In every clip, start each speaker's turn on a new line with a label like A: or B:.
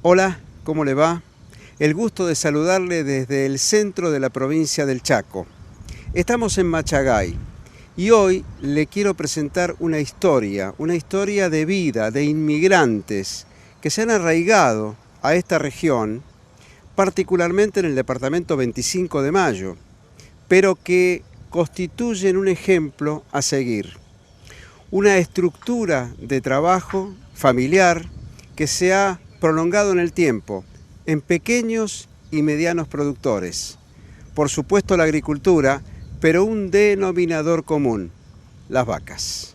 A: Hola, ¿cómo le va? El gusto de saludarle desde el centro de la provincia del Chaco. Estamos en Machagay y hoy le quiero presentar una historia de vida, de inmigrantes que se han arraigado a esta región, particularmente en el departamento 25 de Mayo, pero que constituyen un ejemplo a seguir. Una estructura de trabajo familiar que se ha prolongado en el tiempo, en pequeños y medianos productores. Por supuesto la agricultura, pero un denominador común, las vacas.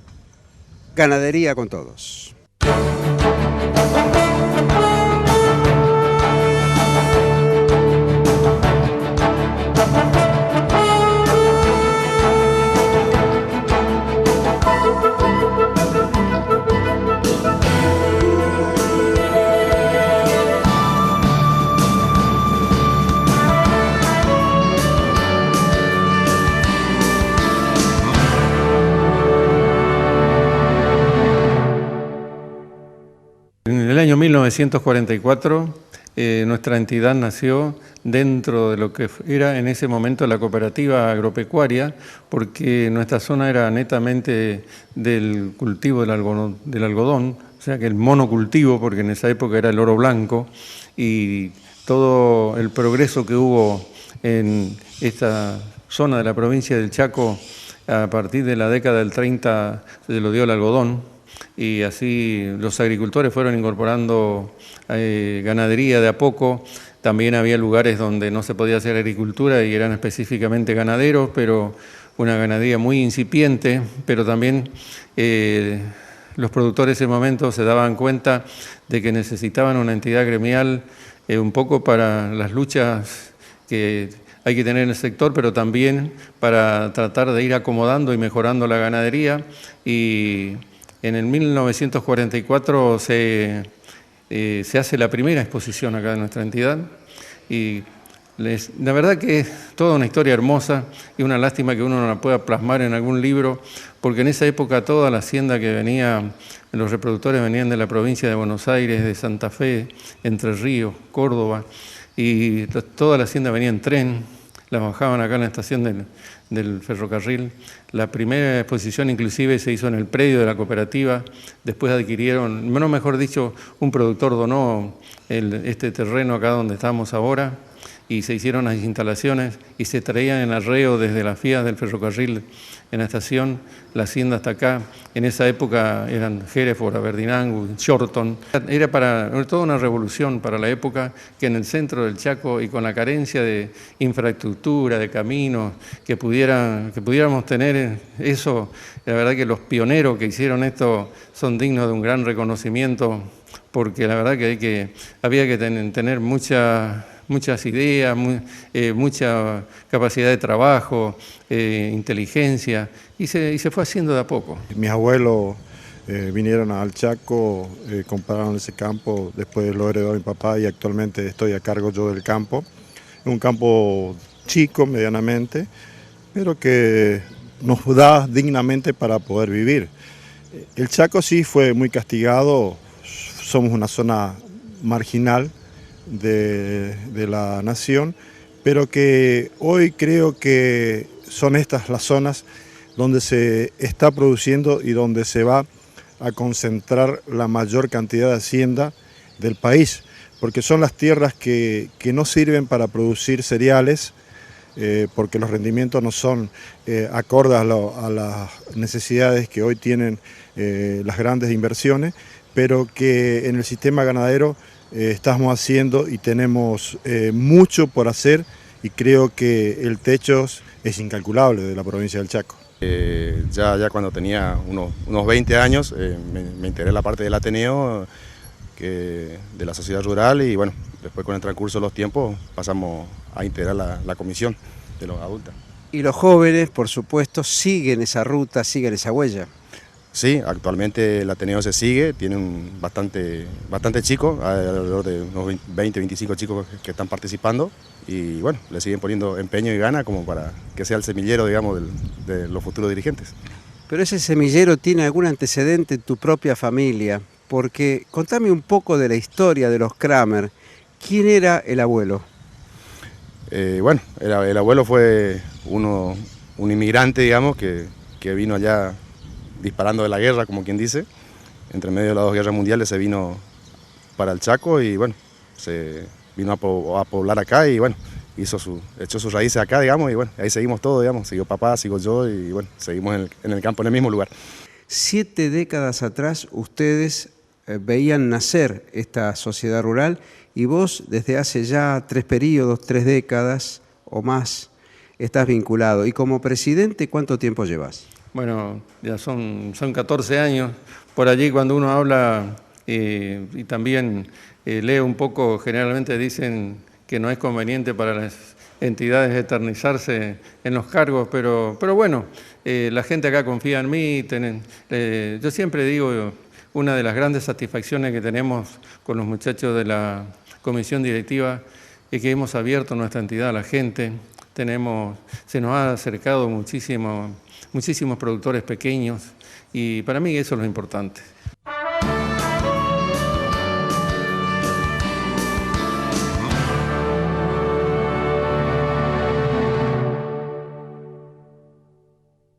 A: Ganadería con todos.
B: En el año 1944 nuestra entidad nació dentro de lo que era en ese momento la cooperativa agropecuaria, porque nuestra zona era netamente del cultivo del algodón, o sea que el monocultivo, porque en esa época era el oro blanco, y todo el progreso que hubo en esta zona de la provincia del Chaco a partir de la década del 30 se lo dio el algodón. Y así los agricultores fueron incorporando ganadería de a poco. También había lugares donde no se podía hacer agricultura y eran específicamente ganaderos, pero una ganadería muy incipiente, pero también los productores en ese momento se daban cuenta de que necesitaban una entidad gremial un poco para las luchas que hay que tener en el sector, pero también para tratar de ir acomodando y mejorando la ganadería. Y en el 1944 se hace la primera exposición acá de nuestra entidad y la verdad que es toda una historia hermosa y una lástima que uno no la pueda plasmar en algún libro, porque en esa época toda la hacienda que venía, los reproductores venían de la provincia de Buenos Aires, de Santa Fe, Entre Ríos, Córdoba, y toda la hacienda venía en tren, las bajaban acá en la estación del ferrocarril. La primera exposición inclusive se hizo en el predio de la cooperativa, después adquirieron, no mejor dicho, un productor donó este terreno acá donde estamos ahora y se hicieron las instalaciones y se traían en arreo desde las vías del ferrocarril en la estación, la hacienda hasta acá. En esa época eran Hereford, Aberdinango, Shorton. Era toda una revolución para la época que en el centro del Chaco y con la carencia de infraestructura, de caminos, que pudiéramos tener eso. La verdad que los pioneros que hicieron esto son dignos de un gran reconocimiento, porque la verdad que había que tener muchas ideas, mucha capacidad de trabajo, inteligencia, y se fue haciendo de a poco.
C: Mis abuelos vinieron al Chaco, compraron ese campo, después lo heredó mi papá y actualmente estoy a cargo yo del campo. Es un campo chico, medianamente, pero que nos da dignamente para poder vivir. El Chaco sí fue muy castigado, somos una zona marginal de la nación, pero que hoy creo que son estas las zonas donde se está produciendo y donde se va a concentrar la mayor cantidad de hacienda del país, porque son las tierras que no sirven para producir cereales, porque los rendimientos no son acordes a las necesidades que hoy tienen las grandes inversiones, pero que en el sistema ganadero estamos haciendo y tenemos mucho por hacer, y creo que el techo es incalculable de la provincia del Chaco.
D: Ya cuando tenía unos 20 años me integré en la parte del Ateneo, de la sociedad rural, y bueno, después con el transcurso de los tiempos pasamos a integrar la comisión de los adultos.
A: Y los jóvenes, por supuesto, siguen esa ruta, siguen esa huella.
D: Sí, actualmente el Ateneo se sigue, tiene bastante chicos, alrededor de unos 20, 25 chicos que están participando, y bueno, le siguen poniendo empeño y gana como para que sea el semillero, digamos, de los futuros dirigentes.
A: Pero ese semillero tiene algún antecedente en tu propia familia, porque contame un poco de la historia de los Kramer. ¿Quién era el abuelo?
D: Bueno, el abuelo fue un inmigrante, digamos, que vino allá disparando de la guerra, como quien dice. Entre medio de las dos guerras mundiales se vino para el Chaco y bueno, se vino a poblar acá y bueno, echó sus raíces acá, digamos, y bueno, ahí seguimos todos, digamos, siguió papá, sigo yo y bueno, seguimos en el campo, en el mismo lugar.
A: 7 décadas atrás ustedes veían nacer esta sociedad rural y vos desde hace ya 3 periodos, 3 décadas o más, estás vinculado. Y como presidente, ¿cuánto tiempo llevas?
B: Bueno, ya son 14 años. Por allí cuando uno habla y también lee un poco, generalmente dicen que no es conveniente para las entidades eternizarse en los cargos, pero bueno, la gente acá confía en mí. Yo siempre digo, una de las grandes satisfacciones que tenemos con los muchachos de la comisión directiva es que hemos abierto nuestra entidad a la gente. Se nos ha acercado muchísimos productores pequeños y para mí eso es lo importante.